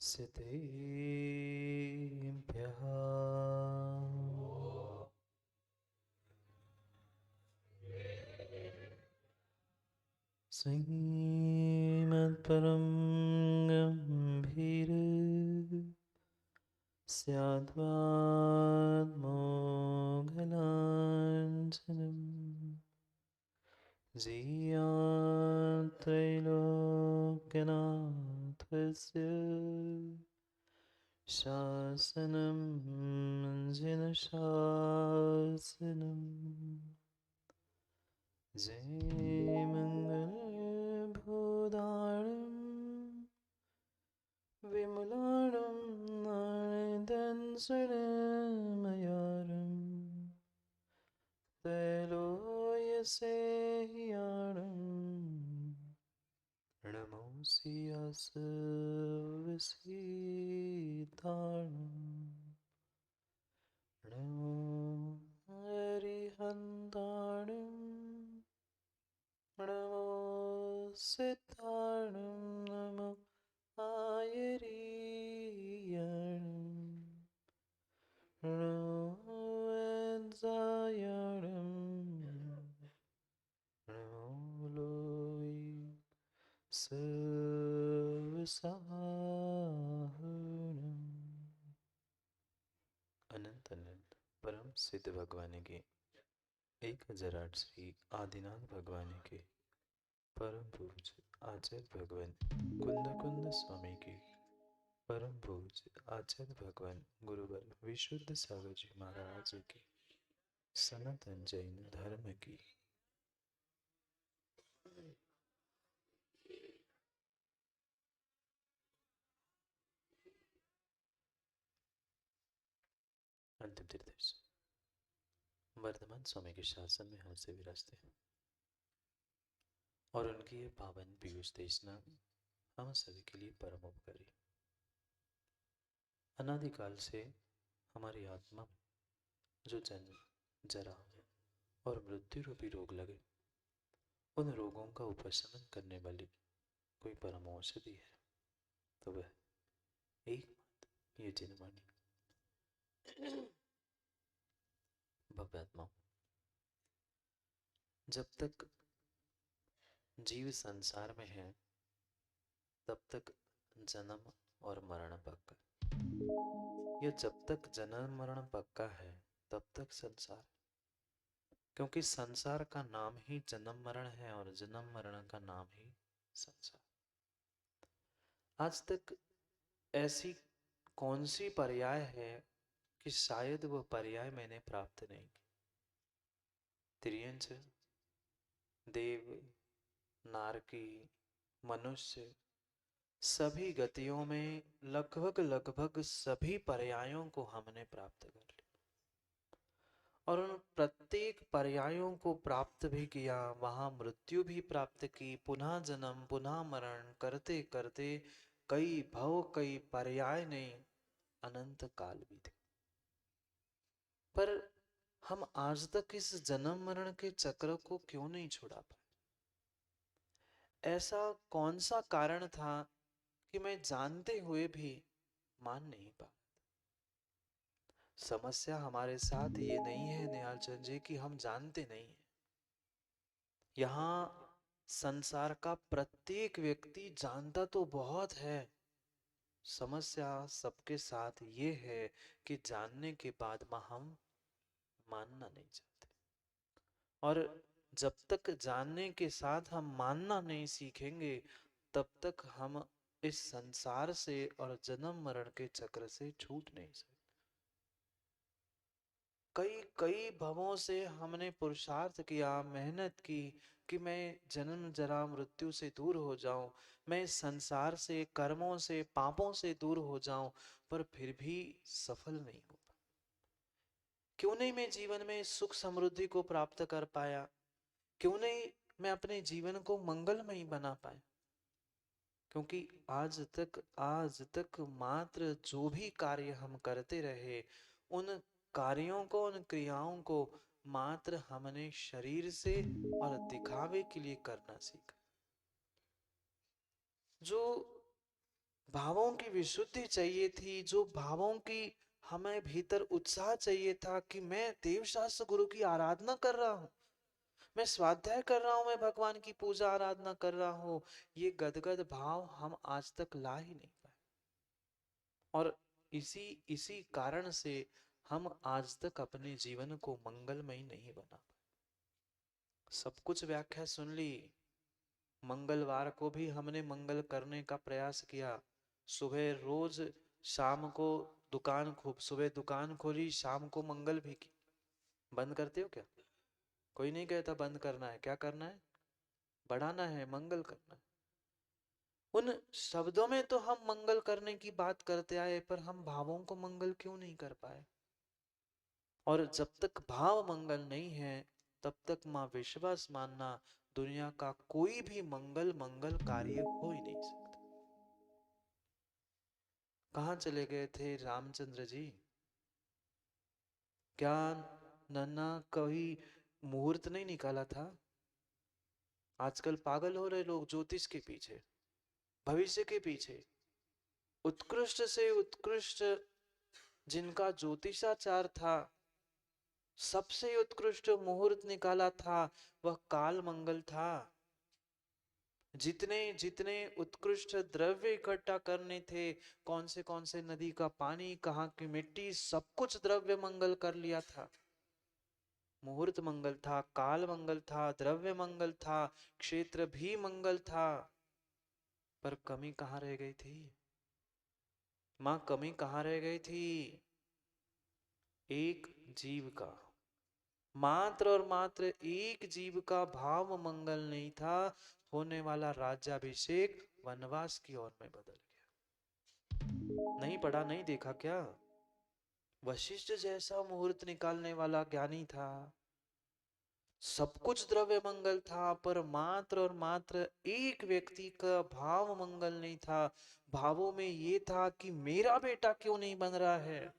सिद्धेभ्यः श्रीमत्परं गम्भीर स्याद्वाद्मोघलाञ्छनम् त्रैलोक्यनाथस्य शासनं जिनशासनम् जय मङ्गलभूताणं विमलाणं नारदंसनमयारं त्रैलोक्यसेयाणं नमोऽस्यासवसीताणम् नमो हरिहन्ताणम् नमो सिद्धाणं नमो आयरीयणं नमो वैद्यायणं नमो लोई सर्वसाहुणम्। अनंत अनंत परम सिद्ध भगवान के 1008 श्री आदिनाथ भगवान के परम पूज्य आचार्य भगवान कुंद कुंद स्वामी की परम पूज्य आचार्य भगवान गुरुवर विशुद्ध सागर जी महाराज की सनातन जैन धर्म की अंतिम तीर्थदर्श वर्धमान स्वामी के शासन में हमसे विराजते हैं और उनकी ये पावन पीयूष देशना हम सभी के लिए परम उपकारी। अनादिकाल से हमारी आत्मा जो जन्म जरा और मृत्यु रूपी रोग लगे उन रोगों का उपशमन करने वाली कोई परम औषधि है तो वह एकमात्र ये जिनवाणी भव्यात्मा। जब तक जीव संसार में है तब तक जन्म और मरण पक्का। यह जब तक जन्म मरण पक्का है तब तक संसार, क्योंकि संसार का नाम ही जन्म मरण है और जन्म मरण का नाम ही संसार। आज तक ऐसी कौन सी पर्याय है कि शायद वह पर्याय मैंने प्राप्त नहीं की। तिर्यंच, देव, नारकी, मनुष्य सभी गतियों में लगभग सभी पर्यायों को हमने प्राप्त कर लिया और उन प्रत्येक पर्यायों को प्राप्त भी किया, वहां मृत्यु भी प्राप्त की, पुनः जन्म पुनः मरण करते करते कई भव कई पर्याय ने अनंत काल बीते, पर हम आज तक इस जन्म मरण के चक्र को क्यों नहीं छुड़ा पाए? ऐसा कौन सा कारण था कि मैं जानते हुए भी मान नहीं पा। समस्या हमारे साथ ये नहीं है निहाल चंद जी कि हम जानते नहीं हैं। यहाँ संसार का प्रत्येक व्यक्ति जानता तो बहुत है। समस्या सबके साथ ये है कि जानने के बाद हम मानना नहीं चाहते, और जब तक जानने के साथ हम मानना नहीं सीखेंगे तब तक हम इस संसार से और जन्म मरण के चक्र से छूट नहीं सकते। कई कई भवों से हमने पुरुषार्थ किया, मेहनत की कि मैं जन्म जरा मृत्यु से दूर हो जाऊं, मैं संसार से कर्मों से पापों से दूर हो जाऊं, पर फिर भी सफल नहीं हो पाया। क्यों नहीं मैं जीवन में सुख समृद्धि को प्राप्त कर पाया? क्यों नहीं मैं अपने जीवन को मंगलमय बना पाया? क्योंकि आज तक मात्र जो भी कार्य हम करते रहे उन कार्यों को, उन क्रियाओं को मात्र हमने शरीर से और दिखावे के लिए करना सीखा। जो भावों की विशुद्धि चाहिए थी, जो भावों की हमें भीतर उत्साह चाहिए था कि मैं देवशास्त्र गुरु की आराधना कर रहा हूँ, मैं स्वाध्याय कर रहा हूँ, मैं भगवान की पूजा आराधना कर रहा हूँ। ये गदगद भाव हम आज तक ला ही नहीं पाए, और इसी इसी कारण से हम आज तक अपने जीवन को मंगलमय नहीं बना पाए। सब कुछ व्याख्या सुन ली, मंगलवार को भी हमने मंगल करने का प्रयास किया, सुबह रोज, शाम को दुकान खूब, सुबह दुकान खोली, शाम को मंगल भी की। बंद करते हो क्या? कोई नहीं कहता बंद करना है, क्या करना है? बढ़ाना है, मंगल करना है। उन शब्दों में तो हम मंगल करने की बात करते आए, पर हम भावों को मंगल क्यों नहीं कर पाए? और जब तक भाव मंगल नहीं है, तब तक माँ विश्वास मानना, दुनिया का कोई भी मंगल मंगल कार्य हो ही नहीं सकता। कहाँ चले गए थे रामचंद्र जी? क्या नन्ना कभी मुहूर्त नहीं निकाला था? आजकल पागल हो रहे लोग ज्योतिष के पीछे, भविष्य के पीछे। उत्कृष्ट से उत्कृष्ट जिनका ज्योतिषाचार था, सबसे उत्कृष्ट मुहूर्त निकाला था, वह काल मंगल था। जितने जितने उत्कृष्ट द्रव्य इकट्ठा करने थे, कौन से नदी का पानी, कहाँ की मिट्टी, सब कुछ द्रव्य मंगल कर लिया था। मुहूर्त मंगल था, काल मंगल था, द्रव्य मंगल था, क्षेत्र भी मंगल था। पर कमी कहाँ रह गई थी माँ? कमी कहाँ रह गई थी? एक जीव का, मात्र और मात्र एक जीव का भाव मंगल नहीं था। होने वाला राज्याभिषेक वनवास की ओर में बदल गया। नहीं पढ़ा, नहीं देखा क्या? वशिष्ठ जैसा मुहूर्त निकालने वाला ज्ञानी था, सब कुछ द्रव्य मंगल था, पर मात्र और मात्र एक व्यक्ति का भाव मंगल नहीं था। भावों में ये था कि मेरा बेटा क्यों नहीं बन रहा है।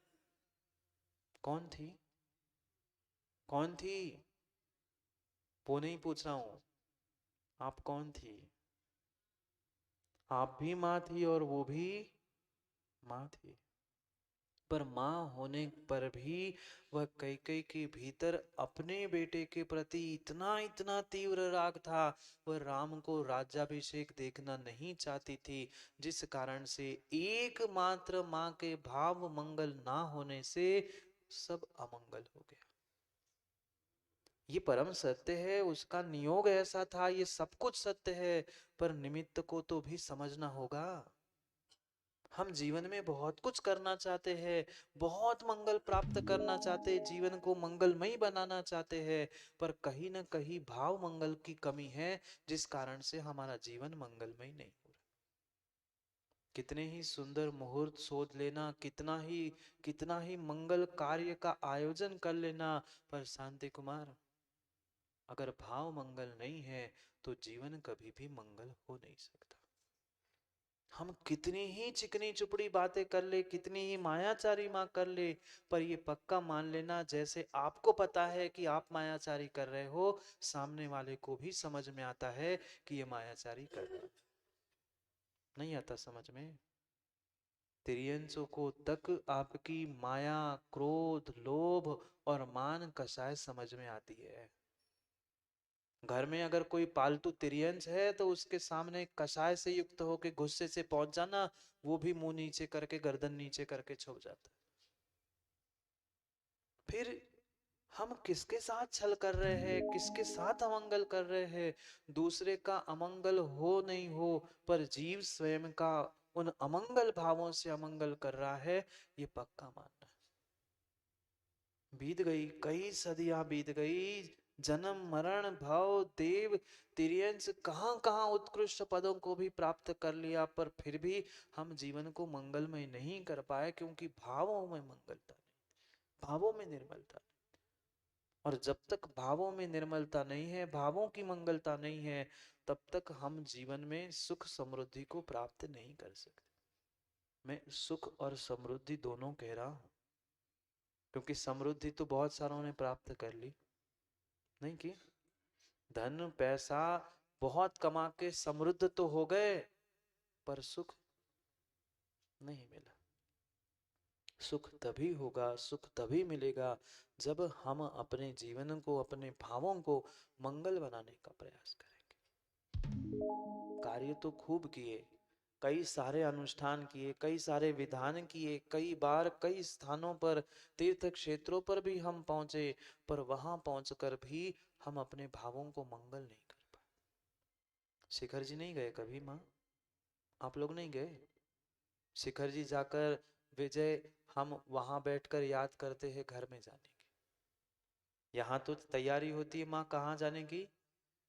कौन थी? कौन थी? वो नहीं पूछ रहा हूं, आप कौन थी? आप भी माँ थी और वो भी माँ थी, पर माँ होने पर भी वह कैकेयी के भीतर अपने बेटे के प्रति इतना इतना तीव्र राग था, वह राम को राज्याभिषेक देखना नहीं चाहती थी, जिस कारण से एकमात्र माँ के भाव मंगल ना होने से सब अमंगल हो गया। ये परम सत्य है, उसका नियोग ऐसा था, ये सब कुछ सत्य है, पर निमित्त को तो भी समझना होगा। हम जीवन में बहुत कुछ करना चाहते हैं, बहुत मंगल प्राप्त करना चाहते हैं, जीवन को मंगलमय बनाना चाहते हैं, पर कहीं ना कहीं भाव मंगल की कमी है, जिस कारण से हमारा जीवन मंगलमय नहीं हो रहा। कितने ही सुंदर मुहूर्त सोच लेना, कितना ही मंगल कार्य का आयोजन कर लेना, पर शांति कुमार, अगर भाव मंगल नहीं है तो जीवन कभी भी मंगल हो नहीं सकता। हम कितनी ही चिकनी चुपड़ी बातें कर ले, कितनी ही मायाचारी माँ कर ले, पर ये पक्का मान लेना, जैसे आपको पता है कि आप मायाचारी कर रहे हो, सामने वाले को भी समझ में आता है कि ये मायाचारी कर रहा है। नहीं आता समझ में? तिर्यंसों को तक आपकी माया, क्रोध, लोभ और मान कषाय समझ में आती है। घर में अगर कोई पालतू तिर्यंस है तो उसके सामने कषाय से युक्त होकर गुस्से से पहुंच जाना, वो भी मुंह नीचे करके, गर्दन नीचे करके छुप जाता है। फिर हम किसके साथ छल कर रहे हैं, किसके साथ अमंगल कर रहे हैं? दूसरे का अमंगल हो नहीं हो, पर जीव स्वयं का उन अमंगल भावों से अमंगल कर रहा है, ये पक्का मानना है। बीत गई, कई सदियां बीत गई, जन्म मरण भव देव तिर्यंस कहां कहां उत्कृष्ट पदों को भी प्राप्त कर लिया, पर फिर भी हम जीवन को मंगलमय नहीं कर पाए, क्योंकि भावों में मंगलता नहीं, भावों में निर्मलता नहीं। और जब तक भावों में निर्मलता नहीं है, भावों की मंगलता नहीं है, तब तक हम जीवन में सुख समृद्धि को प्राप्त नहीं कर सकते। मैं सुख और समृद्धि दोनों कह रहा हूं, क्योंकि समृद्धि तो बहुत सारों ने प्राप्त कर ली, नहीं की? धन पैसा बहुत कमा के समृद्ध तो हो गए, पर सुख नहीं मिला। सुख तभी होगा, सुख तभी मिलेगा जब हम अपने जीवन को, अपने भावों को मंगल बनाने का प्रयास करेंगे। कार्य तो खूब किए, कई सारे अनुष्ठान किए, कई सारे विधान किए, कई बार कई स्थानों पर, तीर्थ क्षेत्रों पर भी हम पहुंचे, पर वहां पहुंचकर भी हम अपने भावों को मंगल नहीं कर पाए। शिखर जी नहीं गए कभी माँ? आप लोग नहीं गए शिखर जी जाकर? विजय, हम वहां बैठकर याद करते हैं घर में जाने की, यहाँ तो तैयारी होती है माँ कहाँ जाने की?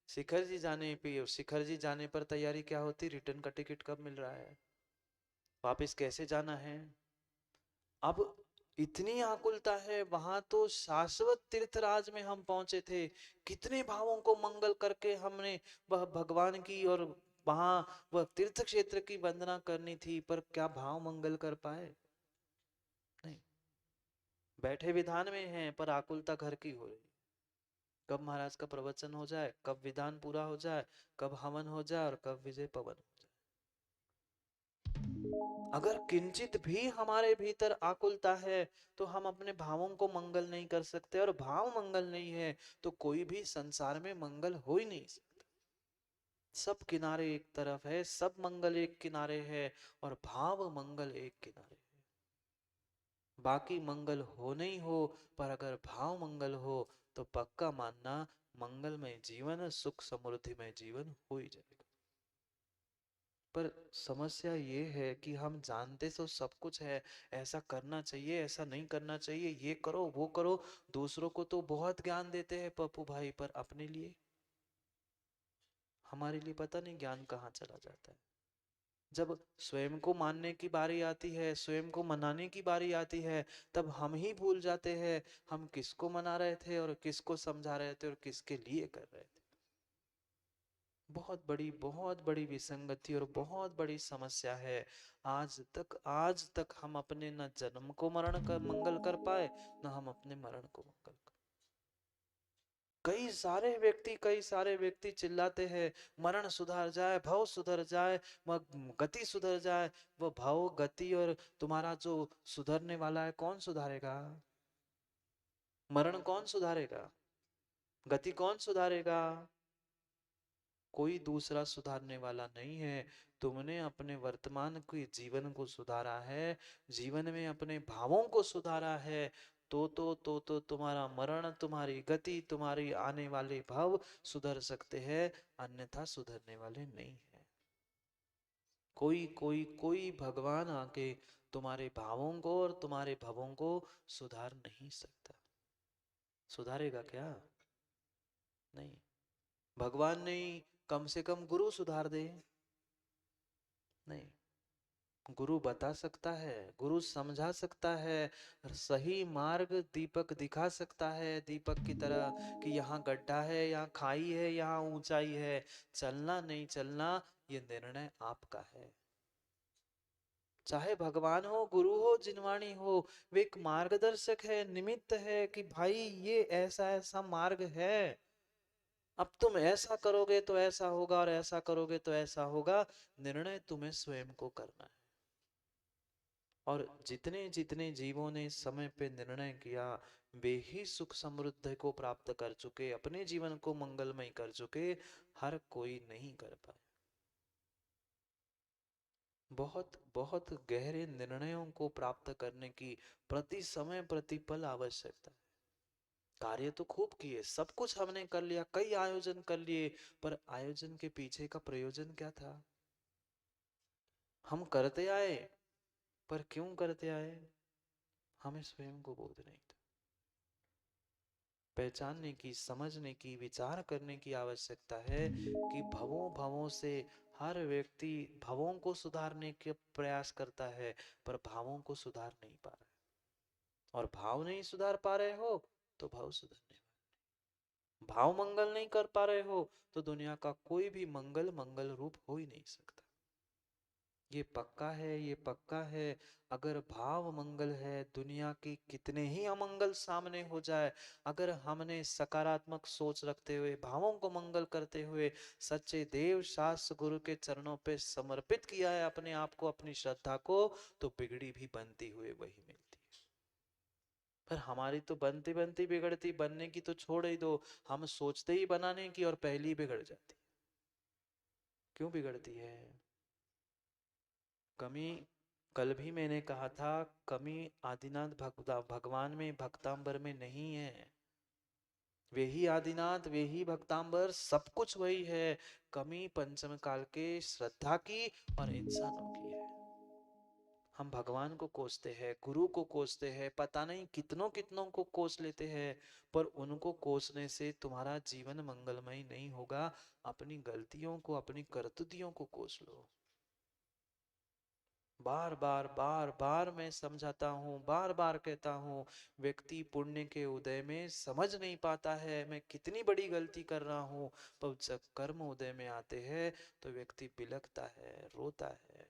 शिखर जी जाने पे। शिखर जी जाने पर तैयारी क्या होती? रिटर्न का टिकट कब मिल रहा है, वापस कैसे जाना है। अब इतनी आकुलता है, वहां तो शाश्वत तीर्थराज में हम पहुंचे थे, कितने भावों को मंगल करके हमने वह भगवान की और वहां वह तीर्थ क्षेत्र की वंदना करनी थी, पर क्या भाव मंगल कर पाए? नहीं। बैठे विधान में हैं पर आकुलता घर की हो रही। कब महाराज का प्रवचन हो जाए, कब विधान पूरा हो जाए, कब हवन हो जाए और कब विजय पवन हो जाए। अगर किंचित भी हमारे भीतर आकुलता है तो हम अपने भावों को मंगल नहीं कर सकते, और भाव मंगल नहीं है तो कोई भी संसार में मंगल हो ही नहीं सकता। सब किनारे एक तरफ है, सब मंगल एक किनारे है, और भाव मंगल एक किनारे है। बाकी मंगल हो नहीं हो, पर अगर भाव मंगल हो तो पक्का मानना मंगलमय जीवन, सुख समृद्धि में जीवन हो ही जाएगा। पर समस्या ये है कि हम जानते तो सब कुछ है, ऐसा करना चाहिए, ऐसा नहीं करना चाहिए, ये करो वो करो, दूसरों को तो बहुत ज्ञान देते हैं पप्पू भाई, पर अपने लिए, हमारे लिए पता नहीं ज्ञान कहाँ चला जाता है। जब स्वयं को मानने की बारी आती है, स्वयं को मनाने की बारी आती है, तब हम ही भूल जाते हैं हम किसको मना रहे थे और किसको समझा रहे थे और किसके लिए कर रहे थे। बहुत बड़ी विसंगति और बहुत बड़ी समस्या है। आज तक हम अपने न जन्म को मरण कर मंगल कर पाए, न हम अपने मरण को मंगल कर। कई सारे व्यक्ति चिल्लाते हैं मरण सुधर जाए, भव सुधर जाए, गति सुधर जाए। वो भव गति और तुम्हारा जो सुधरने वाला है कौन सुधारेगा? मरण कौन सुधारेगा? गति कौन सुधारेगा? कोई दूसरा सुधारने वाला नहीं है। तुमने अपने वर्तमान के जीवन को सुधारा है, जीवन में अपने भावों को सुधारा है, तो तुम्हारा मरण, तुम्हारी गति, तुम्हारी आने वाले भाव सुधर सकते हैं, अन्यथा सुधरने वाले नहीं है। कोई भगवान आके तुम्हारे भावों को और तुम्हारे भवों को सुधार नहीं सकता। सुधारेगा क्या? नहीं। भगवान नहीं, कम से कम गुरु सुधार दे। नहीं। गुरु बता सकता है, गुरु समझा सकता है, सही मार्ग दीपक दिखा सकता है, दीपक की तरह कि यहाँ गड्ढा है, यहाँ खाई है, यहाँ ऊंचाई है, चलना नहीं चलना ये निर्णय आपका है। चाहे भगवान हो, गुरु हो, जिनवाणी हो, वे एक मार्गदर्शक है, निमित्त है कि भाई ये ऐसा ऐसा मार्ग है, अब तुम ऐसा करोगे तो ऐसा होगा और ऐसा करोगे तो ऐसा होगा। निर्णय तुम्हें स्वयं को करना है। और जितने जितने जीवों ने समय पे निर्णय किया, वे ही सुख समृद्धि को प्राप्त कर चुके, अपने जीवन को मंगलमय कर चुके। हर कोई नहीं कर पाए। बहुत बहुत गहरे निर्णयों को प्राप्त करने की प्रति समय प्रतिपल आवश्यकता है। कार्य तो खूब किए, सब कुछ हमने कर लिया, कई आयोजन कर लिए, पर आयोजन के पीछे का प्रयोजन क्या था? हम करते आए, पर क्यों करते आए हमें स्वयं को बोध नहीं था। पहचानने की, समझने की, विचार करने की आवश्यकता है कि भवों भवों से हर व्यक्ति भवों को सुधारने के प्रयास करता है, पर भावों को सुधार नहीं पा रहा है। और भाव नहीं सुधार पा रहे हो तो भाव सुधरने वाले, भाव मंगल नहीं कर पा रहे हो तो दुनिया का कोई भी मंगल मंगल रूप हो ही नहीं सकता। ये पक्का है, ये पक्का है। अगर भाव मंगल है, दुनिया की कितने ही अमंगल सामने हो जाए, अगर हमने सकारात्मक सोच रखते हुए, भावों को मंगल करते हुए सच्चे देव शास्त्र गुरु के चरणों पे समर्पित किया है अपने आप को, अपनी श्रद्धा को, तो बिगड़ी भी बनती हुए वही मिलती है। पर हमारी तो बनती बनती बिगड़ती, बनने की तो छोड़ ही दो, हम सोचते ही बनाने की और पहली बिगड़ जाती। क्यों बिगड़ती है? कमी, कल भी मैंने कहा था, कमी आदिनाथ भगवान में, भक्तांबर में नहीं है। वे ही आदिनाथ, वे ही भक्तांबर, सब कुछ वही है। कमी पंचम काल के श्रद्धा की और इंसानों की है। हम भगवान को कोसते हैं, गुरु को कोसते हैं, पता नहीं कितनों कितनों को कोस लेते हैं, पर उनको कोसने से तुम्हारा जीवन मंगलमय नहीं होगा। अपनी गलतियों को, अपनी करतूतियों को कोस लो। बार बार बार बार मैं समझाता हूँ, बार बार कहता हूँ, व्यक्ति पुण्य के उदय में समझ नहीं पाता है मैं कितनी बड़ी गलती कर रहा हूँ, पर जब कर्म उदय में आते हैं तो व्यक्ति बिलखता है, रोता है।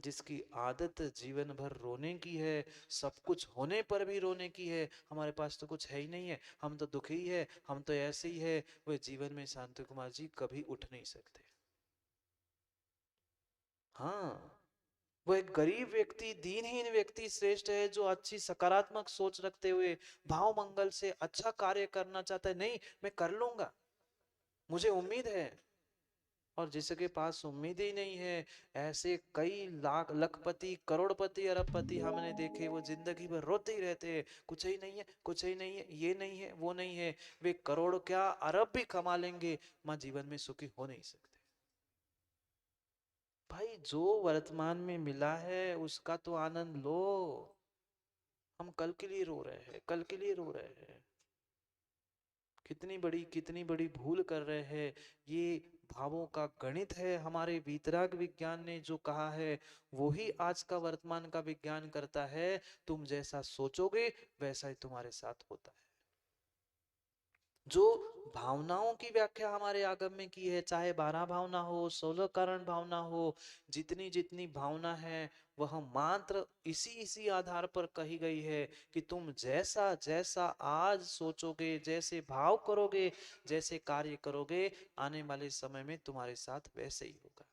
जिसकी आदत जीवन भर रोने की है, सब कुछ होने पर भी रोने की है, हमारे पास तो कुछ है ही नहीं है, हम तो दुखी है, हम तो ऐसे ही है, वह जीवन में शांति कुमार जी कभी उठ नहीं सकते। हाँ, वो एक गरीब व्यक्ति, दीनहीन व्यक्ति श्रेष्ठ है, जो अच्छी सकारात्मक सोच रखते हुए भाव मंगल से अच्छा कार्य करना चाहता है। नहीं, मैं कर लूंगा, मुझे उम्मीद है। और जिसके पास उम्मीद ही नहीं है, ऐसे कई लाख लखपति, करोड़पति, अरबपति हमने देखे, वो जिंदगी भर रोते ही रहते हैं, कुछ ही नहीं है, कुछ ही नहीं है, ये नहीं है, वो नहीं है। वे करोड़ क्या अरब भी कमा लेंगे, मां जीवन में सुखी हो नहीं सकते। भाई जो वर्तमान में मिला है उसका तो आनंद लो। हम कल के लिए रो रहे हैं, कल के लिए रो रहे हैं। कितनी बड़ी भूल कर रहे हैं। ये भावों का गणित है, हमारे वीतराग विज्ञान ने जो कहा है वही आज का वर्तमान का विज्ञान करता है। तुम जैसा सोचोगे वैसा ही तुम्हारे साथ होता है। जो भावनाओं की व्याख्या हमारे आगम में की है, चाहे 12 भावना हो, 16 कारण भावना हो, जितनी जितनी भावना है वह मात्र इसी इसी आधार पर कही गई है कि तुम जैसा जैसा आज सोचोगे, जैसे भाव करोगे, जैसे कार्य करोगे, आने वाले समय में तुम्हारे साथ वैसे ही होगा।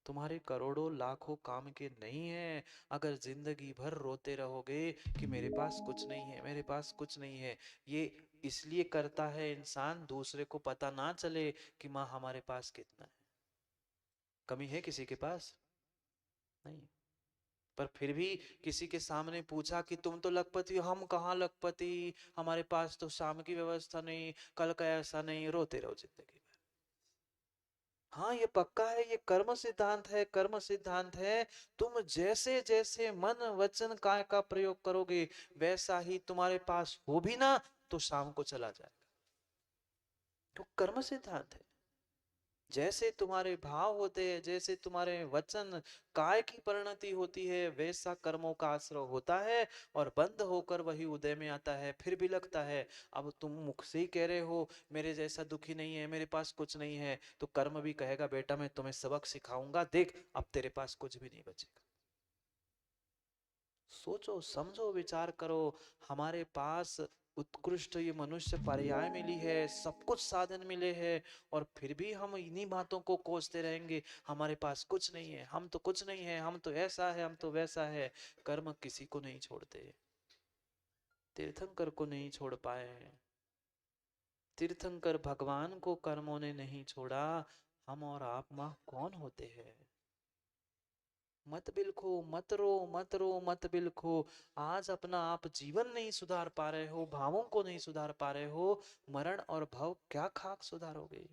तुम्हारे करोड़ों लाखों काम के नहीं है अगर जिंदगी भर रोते रहोगे कि मेरे पास कुछ नहीं है, मेरे पास कुछ नहीं है। ये इसलिए करता है इंसान, दूसरे को पता ना चले कि माँ हमारे पास कितना है। कमी है किसी के पास? नहीं। पर फिर भी किसी के सामने पूछा कि तुम तो लखपति हो, हम कहाँ लखपति, हमारे पास तो शाम की व्यवस्था नहीं, कल का ऐसा नहीं, रोते रहो जिंदगी। हाँ, ये पक्का है, ये कर्म सिद्धांत है, कर्म सिद्धांत है। तुम जैसे जैसे मन वचन काय का प्रयोग करोगे वैसा ही तुम्हारे पास हो भी ना तो शाम को चला जाएगा। तो कर्म सिद्धांत है। जैसे तुम्हारे भाव होते हैं, जैसे तुम्हारे वचन काय की परिणति होती है, वैसा कर्मों का आश्रय होता है और बंद होकर वही उदय में आता है, फिर भी लगता है। अब तुम मुख से ही कह रहे हो मेरे जैसा दुखी नहीं है, मेरे पास कुछ नहीं है, तो कर्म भी कहेगा बेटा मैं तुम्हें सबक सिखाऊंगा, देख अब तेरे पास कुछ भी नहीं बचेगा। सोचो समझो विचार करो। हमारे पास उत्कृष्ट ये मनुष्य पर्याय मिली है, सब कुछ साधन मिले हैं, और फिर भी हम इन्हीं बातों को कोसते रहेंगे, हमारे पास कुछ नहीं है, हम तो कुछ नहीं है, हम तो ऐसा है, हम तो वैसा है। कर्म किसी को नहीं छोड़ते, तीर्थंकर को नहीं छोड़ पाए। तीर्थंकर भगवान को कर्मों ने नहीं छोड़ा, हम और आप माँ कौन होते हैं? मत बिलखो, मत रो, मत रो, मत बिलखो। आज अपना आप जीवन नहीं सुधार पा रहे हो, भावों को नहीं सुधार पा रहे हो, मरण और भव क्या खाक सुधारोगे?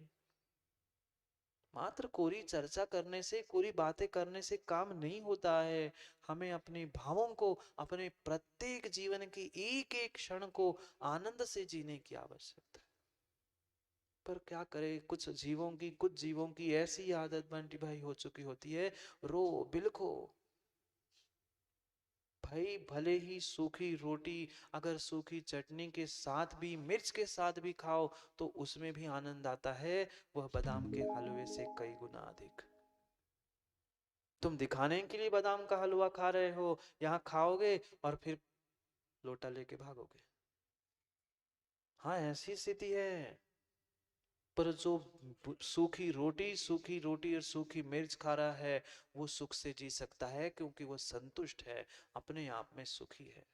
मात्र कोरी चर्चा करने से, कोरी बातें करने से काम नहीं होता है। हमें अपने भावों को, अपने प्रत्येक जीवन की एक एक क्षण को आनंद से जीने की आवश्यकता है। पर क्या करें, कुछ जीवों की ऐसी आदत बंटी भाई हो चुकी होती है, रो, बिलखो। भाई भले ही सूखी रोटी अगर सूखी चटनी के साथ भी, मिर्च के साथ भी खाओ तो उसमें भी आनंद आता है, वह बादाम के हलवे से कई गुना अधिक। तुम दिखाने के लिए बादाम का हलवा खा रहे हो, यहाँ खाओगे और फिर लोटा लेके भागोगे। हाँ, ऐसी स्थिति है। पर जो सूखी रोटी और सूखी मिर्च खा रहा है, वो सुख से जी सकता है, क्योंकि वो संतुष्ट है, अपने आप में सुखी है।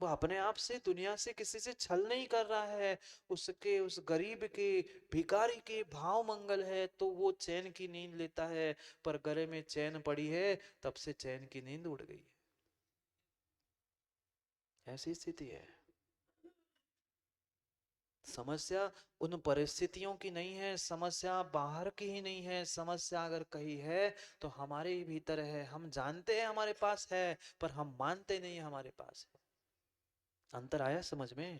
वो अपने आप से, दुनिया से, किसी से छल नहीं कर रहा है। उसके, उस गरीब के, भिखारी के भाव मंगल है तो वो चैन की नींद लेता है। पर गले में चैन पड़ी है, तब से चैन की नींद उड़ गई है। ऐसी स्थिति है। समस्या उन परिस्थितियों की नहीं है, समस्या बाहर की ही नहीं है। समस्या अगर कहीं है तो हमारे ही भीतर है। हम जानते हैं हमारे पास है, पर हम मानते नहीं हमारे पास है। अंतर आया समझ में?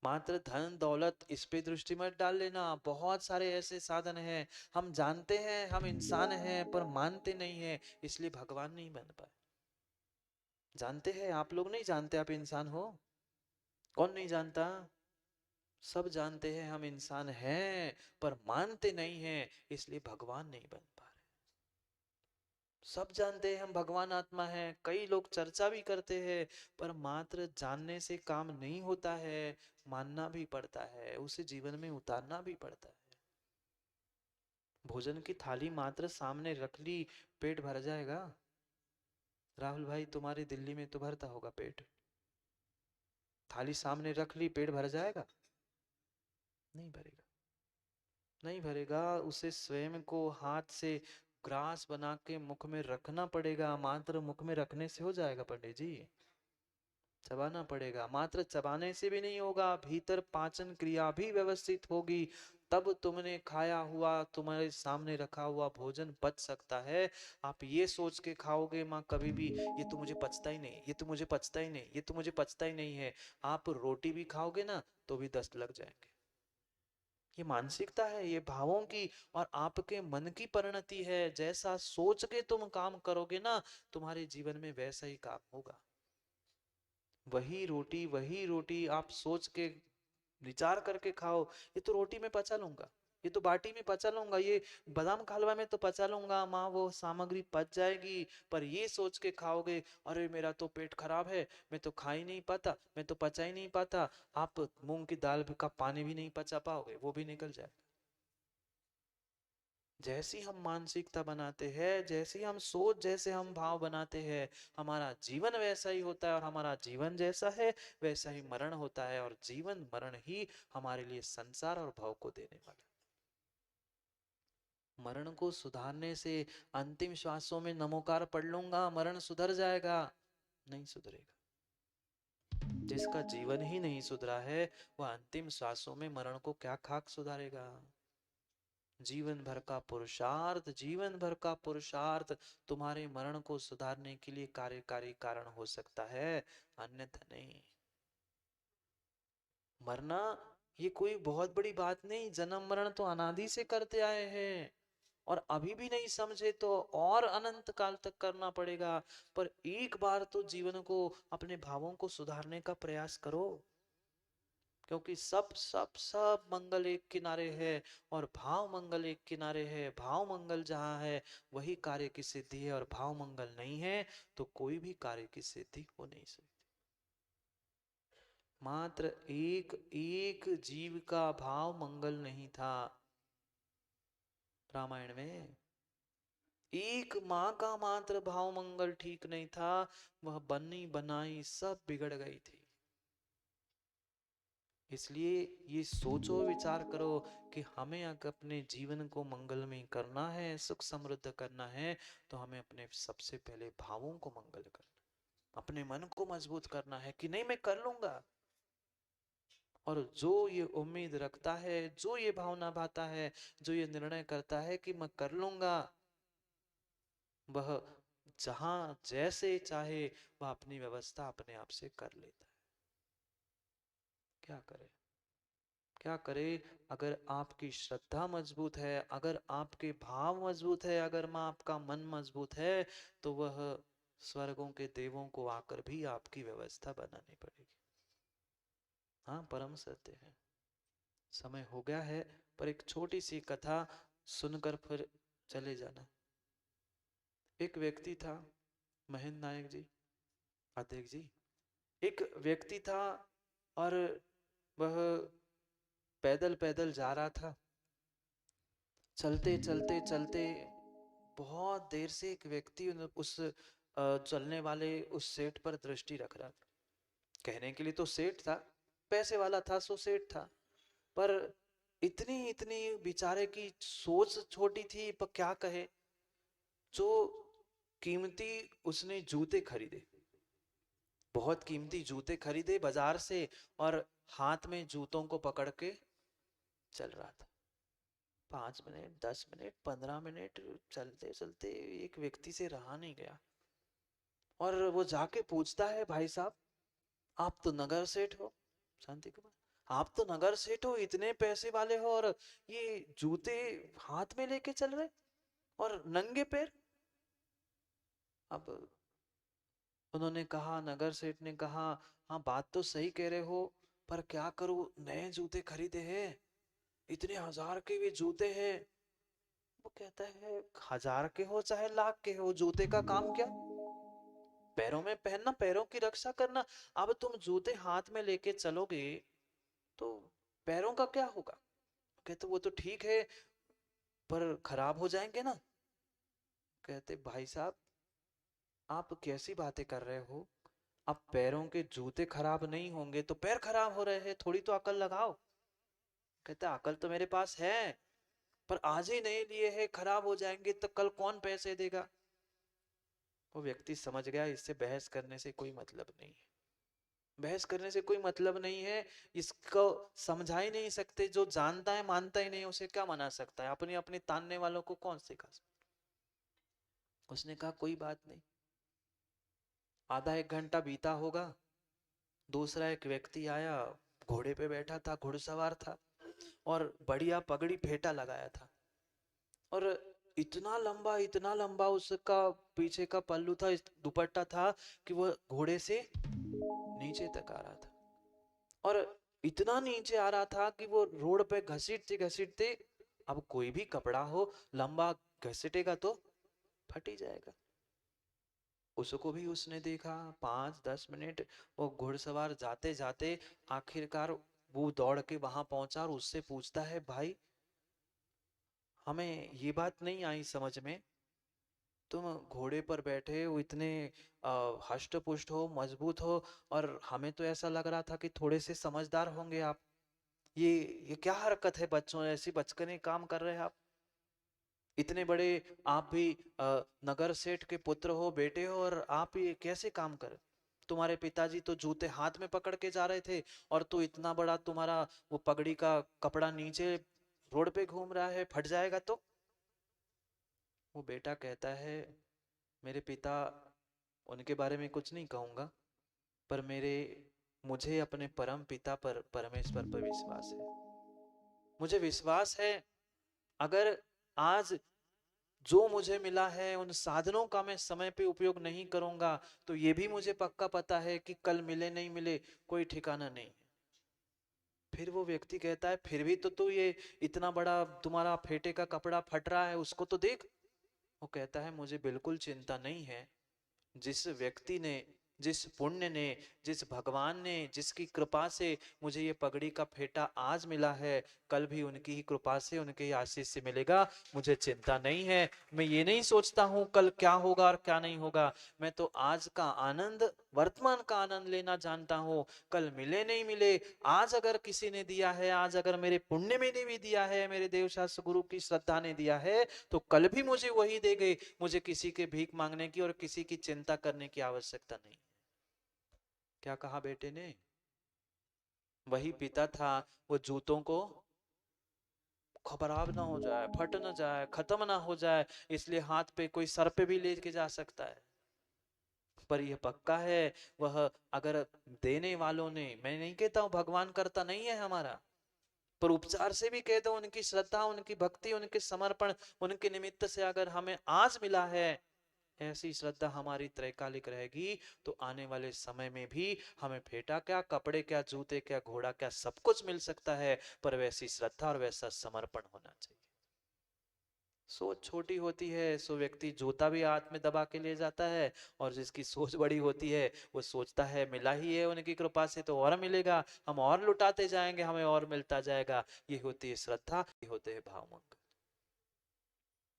मात्र धन दौलत इस पे दृष्टि मत डाल लेना। बहुत सारे ऐसे साधन हैं, हम जानते हैं हम इंसान हैं, पर मानते नहीं है, इसलिए भगवान नहीं बन पाए। जानते हैं, आप लोग नहीं जानते आप इंसान हो? कौन नहीं जानता? सब जानते हैं हम इंसान हैं, पर मानते नहीं हैं, इसलिए भगवान नहीं बन पा रहे। सब जानते हैं हम भगवान आत्मा है, कई लोग चर्चा भी करते हैं, पर मात्र जानने से काम नहीं होता है, मानना भी पड़ता है, उसे जीवन में उतारना भी पड़ता है। भोजन की थाली मात्र सामने रख ली, पेट भर जाएगा? राहुल भाई, तुम्हारी दिल्ली में तो भरता होगा पेट। थाली सामने रख ली, पेट भर जाएगा? नहीं भरेगा। नहीं भरेगा। उसे स्वयं को हाथ से ग्रास बना के मुख में रखना पड़ेगा। मात्र मुख में रखने से हो जाएगा पंडित जी? चबाना पड़ेगा। मात्र चबाने से भी नहीं होगा, भीतर पाचन क्रिया भी व्यवस्थित होगी, तब तुमने खाया हुआ, तुम्हारे सामने रखा हुआ भोजन पच सकता है। आप ये सोच के खाओगे माँ कभी भी, ये तो मुझे पचता ही नहीं, ये तो मुझे पचता ही नहीं, ये तो मुझे पचता ही नहीं है, आप रोटी भी खाओगे ना तो भी 10 लग जाएंगे। ये मानसिकता है, ये भावों की और आपके मन की परिणति है। जैसा सोच के तुम काम करोगे ना, तुम्हारे जीवन में वैसा ही काम होगा। वही रोटी आप सोच के विचार करके खाओ, ये तो रोटी में पचा लूंगा, ये तो बाटी में पचा लूंगा, ये बादाम का हलवा में तो पचा लूंगा, माँ वो सामग्री पच जाएगी। पर ये सोच के खाओगे, अरे मेरा तो पेट खराब है, मैं तो खा ही नहीं पाता, मैं तो पचा ही नहीं पाता, आप मूंग की दाल का पानी भी नहीं पचा पाओगे, वो भी निकल जाएगा। जैसी हम मानसिकता बनाते हैं, जैसी हम सोच, जैसे हम भाव बनाते हैं, हमारा जीवन वैसा ही होता है। और हमारा जीवन जैसा है, वैसा ही मरण होता है। और जीवन मरण ही हमारे लिए संसार और भव को देने वाला। मरण को सुधारने से अंतिम श्वासों में नमोकार पढ़ लूंगा, मरण सुधर जाएगा? नहीं सुधरेगा। जिसका जीवन ही नहीं सुधरा है, वह अंतिम श्वासों में मरण को क्या खाक सुधारेगा? जीवन भर का पुरुषार्थ, जीवन भर का पुरुषार्थ तुम्हारे मरण को सुधारने के लिए कार्यकारी कारण हो सकता है, अन्यथा नहीं। मरना ये कोई बहुत बड़ी बात नहीं। जन्म मरण तो अनादि से करते आए हैं, और अभी भी नहीं समझे तो और अनंत काल तक करना पड़ेगा। पर एक बार तो जीवन को, अपने भावों को सुधारने का प्रयास करो, क्योंकि सब सब सब मंगल एक किनारे है, और भाव मंगल एक किनारे है। भाव मंगल जहाँ है, वही कार्य की सिद्धि है, और भाव मंगल नहीं है तो कोई भी कार्य की सिद्धि हो नहीं सकती। मात्र एक एक जीव का भाव मंगल नहीं था रामायण में। एक माँ का मात्र भाव मंगल ठीक नहीं था, वह बनी बनाई सब बिगड़ गई थी। इसलिए ये सोचो, विचार करो कि हमें अगर अपने जीवन को मंगलमय करना है, सुख समृद्ध करना है, तो हमें अपने सबसे पहले भावों को मंगल करना, अपने मन को मजबूत करना है कि नहीं मैं कर लूंगा। और जो ये उम्मीद रखता है, जो ये भावना भाता है, जो ये निर्णय करता है कि मैं कर लूंगा, वह जहां जैसे चाहे वह अपनी व्यवस्था अपने आप से कर लेता है। क्या करे, क्या करे? अगर आपकी श्रद्धा मजबूत है, अगर आपके भाव मजबूत है, अगर माँ आपका मन मजबूत है, तो वह स्वर्गों के देवों को आकर भी आपकी व्यवस्था बनानी पड़ेगी। हाँ, परम सत्य है। समय हो गया है, पर एक छोटी सी कथा सुनकर फिर चले जाना। एक व्यक्ति था, महेंद्र नायक जी, अध्यक्ष जी, एक व्यक्ति था और वह पैदल पैदल जा रहा था। चलते चलते चलते बहुत देर से एक व्यक्ति उस चलने वाले उस सेठ पर दृष्टि रख रहा था। कहने के लिए तो सेठ था, पैसे वाला था, सो सेठ था, पर इतनी इतनी बेचारे की सोच छोटी थी, पर क्या कहे। जो कीमती उसने जूते खरीदे, बहुत कीमती जूते खरीदे बाजार से, और हाथ में जूतों को पकड़ के चल रहा था। 5 मिनट, 10 मिनट, 15 मिनट चलते चलते एक व्यक्ति से रहा नहीं गया, और वो जाके पूछता है, भाई साहब आप तो नगर सेठ हो, शांति कुमार, आप तो नगर सेठ हो, इतने पैसे वाले हो, और ये जूते हाथ में लेके चल रहे और नंगे पैर। अब उन्होंने कहा, नगर सेठ ने कहा, हाँ बात तो सही कह रहे हो, पर क्या करूं, नए जूते खरीदे हैं, इतने हजार के भी जूते हैं। वो कहता है, हजार के हो चाहे लाख के हो, जूते का काम क्या, पैरों में पहनना, पैरों की रक्षा करना। अब तुम जूते हाथ में लेके चलोगे तो पैरों का क्या होगा। कहते वो तो ठीक है, पर खराब हो जाएंगे ना। कहते भाई साहब आप कैसी बातें कर रहे हो, अब पैरों के जूते खराब नहीं होंगे तो पैर खराब हो रहे हैं, थोड़ी तो अकल लगाओ। कहते अकल तो मेरे पास है, पर आज ही नहीं लिए है, खराब हो जाएंगे तो कल कौन पैसे देगा। वो व्यक्ति समझ गया इससे बहस करने से कोई मतलब नहीं है, बहस करने से कोई मतलब नहीं है, इसको समझा ही नहीं सकते। जो जानता है मानता ही नहीं, उसे क्या मना सकता है, अपनी अपनी तानने वालों को कौन सिखा सकता। उसने कहा कोई बात नहीं। आधा एक घंटा बीता होगा, दूसरा एक व्यक्ति आया, घोड़े पे बैठा था, घुड़सवार था, और बढ़िया पगड़ी फेटा लगाया था, और इतना लंबा उसका पीछे का पल्लू था, दुपट्टा था, कि वो घोड़े से नीचे तक आ रहा था, और इतना नीचे आ रहा था कि वो रोड पे घसीटते घसीटते, अब कोई भी कपड़ा हो लंबा घसीटेगा तो फट ही जाएगा। उसको भी उसने देखा, 5-10 मिनट वो घुड़सवार जाते जाते आखिरकार वो दौड़ के वहां पहुंचा, और उससे पूछता है, भाई हमें ये बात नहीं आई समझ में, तुम घोड़े पर बैठे हो, इतने हष्ट पुष्ट हो, मजबूत हो, और हमें तो ऐसा लग रहा था कि थोड़े से समझदार होंगे आप, ये ये क्या हरकत है, बच्चों ऐसी बचकाने काम कर रहे हैं आप, इतने बड़े आप भी नगर सेठ के पुत्र हो, बेटे हो, और आप ये कैसे काम कर। तुम्हारे पिताजी तो जूते हाथ में पकड़ के जा रहे थे, और तू इतना बड़ा, तुम्हारा वो पगड़ी का कपड़ा नीचे रोड पे घूम रहा है, फट जाएगा तो। वो बेटा कहता है, मेरे पिता, उनके बारे में कुछ नहीं कहूंगा, पर मुझे अपने परम पिता पर, परमेश्वर पर विश्वास है। मुझे विश्वास है, अगर आज जो मुझे मिला है उन साधनों का मैं समय पे उपयोग नहीं करूंगा, तो ये भी मुझे पक्का पता है कि कल मिले नहीं मिले कोई ठिकाना नहीं है। फिर वो व्यक्ति कहता है, फिर भी तो तू ये इतना बड़ा तुम्हारा फेटे का कपड़ा फट रहा है, उसको तो देख। वो कहता है, मुझे बिल्कुल चिंता नहीं है। जिस व्यक्ति ने, जिस पुण्य ने, जिस भगवान ने, जिसकी कृपा से मुझे ये पगड़ी का फेटा आज मिला है, कल भी उनकी ही कृपा से, उनके ही आशीष से मिलेगा। मुझे चिंता नहीं है, मैं ये नहीं सोचता हूँ कल क्या होगा और क्या नहीं होगा। मैं तो आज का आनंद, वर्तमान का आनंद लेना जानता हूँ। कल मिले नहीं मिले, आज अगर किसी ने दिया है, आज अगर मेरे पुण्य में ने भी दिया है, मेरे देव शास्त्र गुरु की श्रद्धा ने दिया है, तो कल भी मुझे वही देंगे। मुझे किसी के भीख मांगने की और किसी की चिंता करने की आवश्यकता नहीं। क्या कहा बेटे ने, वही पिता था, वो जूतों को खराब ना हो जाए, फट ना जाए, खत्म ना हो जाए, इसलिए हाथ पे कोई सर पे भी लेके जा सकता है। पर यह पक्का है, वह अगर देने वालों ने, मैं नहीं कहता हूं भगवान करता नहीं है हमारा, पर उपचार से भी कह दो, उनकी श्रद्धा, उनकी भक्ति, उनके समर्पण, उनके निमित्त से अगर हमें आज मिला है, ऐसी श्रद्धा हमारी त्रैकालिक रहेगी, तो आने वाले समय में भी हमें फेटा क्या, कपड़े क्या, जूते क्या, घोड़ा क्या, सब कुछ मिल सकता है, पर वैसी श्रद्धा और वैसा समर्पण होना चाहिए। सोच छोटी होती है सो व्यक्ति जूता भी हाथ में दबा के ले जाता है, और जिसकी सोच बड़ी होती है वो सोचता है मिला ही है उनकी कृपा से तो और मिलेगा, हम और लुटाते जाएंगे, हमें और मिलता जाएगा। ये होती है श्रद्धा, ये होते हैं भाव मंगल।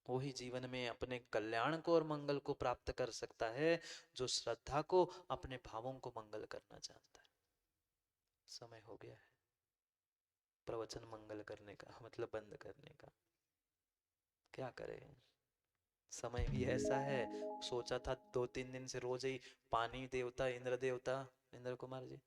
वही जीवन में अपने कल्याण को और मंगल को प्राप्त कर सकता है जो श्रद्धा को, अपने भावों को मंगल करना जानता है। समय हो गया है प्रवचन मंगल करने का, मतलब बंद करने का। क्या करें, समय भी ऐसा है। सोचा था 2-3 दिन से रोज ही पानी देवता इंद्र देवता, इंद्र कुमार जी,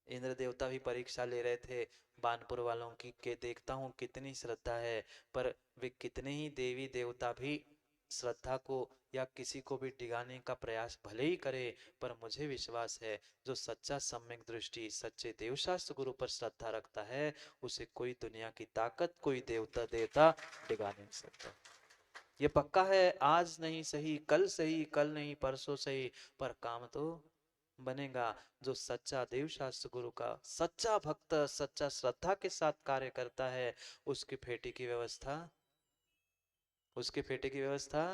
इंद्र देवता भी परीक्षा ले रहे थे बानपुर वालों की, के देखता हूँ कितनी श्रद्धा है। पर वे कितने ही देवी देवता भी श्रद्धा को या किसी को भी डिगाने का प्रयास भले ही करे, पर मुझे विश्वास है जो सच्चा सम्यक दृष्टि सच्चे देवशास्त्र गुरु पर श्रद्धा रखता है, उसे कोई दुनिया की ताकत, कोई देवता देवता डिगा नहीं सकता। ये पक्का है, आज नहीं सही कल सही, कल नहीं परसों सही, पर काम तो बनेगा। जो सच्चा देवशास्त्र गुरु का सच्चा भक्त सच्चा श्रद्धा के साथ कार्य करता है, उसकी फेटी की व्यवस्था, उसके फेटे की व्यवस्था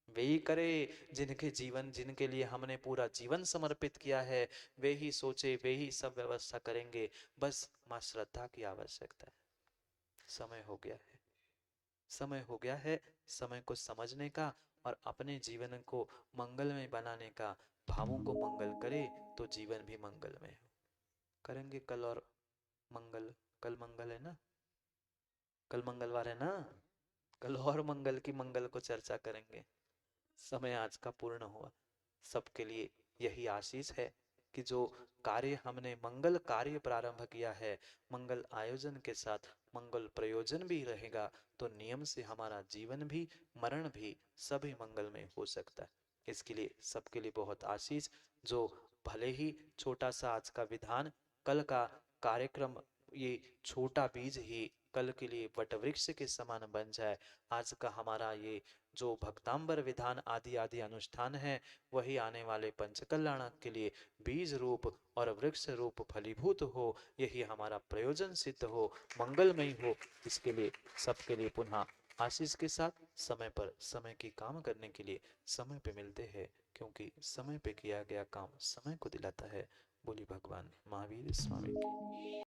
वे ही करे। जिनके जीवन, जिनके लिए हमने पूरा जीवन समर्पित किया है, वे ही सोचे, वे ही सब व्यवस्था करेंगे। बस मां श्रद्धा की आवश्यकता है। समय हो गया है, समय हो गया है समय को समझने का और अपने जीवन को मंगलमय बनाने का। भावों को मंगल करे तो जीवन भी मंगलमय हो। करेंगे कल और मंगल, कल मंगल है ना, कल मंगलवार है ना, कल और मंगल की मंगल को चर्चा करेंगे। समय आज का पूर्ण हुआ। सबके लिए यही आशीष है कि जो कार्य हमने मंगल कार्य प्रारंभ किया है, मंगल आयोजन के साथ मंगल प्रयोजन भी रहेगा, तो नियम से हमारा जीवन भी मरण भी सभी मंगलमय हो सकता है। इसके लिए सबके लिए बहुत आशीष। जो भले ही छोटा सा आज का विधान, कल का कार्यक्रम, ये छोटा बीज ही कल के लिए वटवृक्ष के समान बन जाए। आज का हमारा ये जो भक्तांबर विधान आदि आदि अनुष्ठान है, वही आने वाले पंचकल्याण के लिए बीज रूप और वृक्ष रूप फलीभूत हो। यही हमारा प्रयोजन सिद्ध हो, मंगलमय हो। इसके लिए सबके लिए पुनः आशीष के साथ समय पर समय की काम करने के लिए समय पे मिलते हैं, क्योंकि समय पे किया गया काम समय को दिलाता है। बोली भगवान महावीर स्वामी की।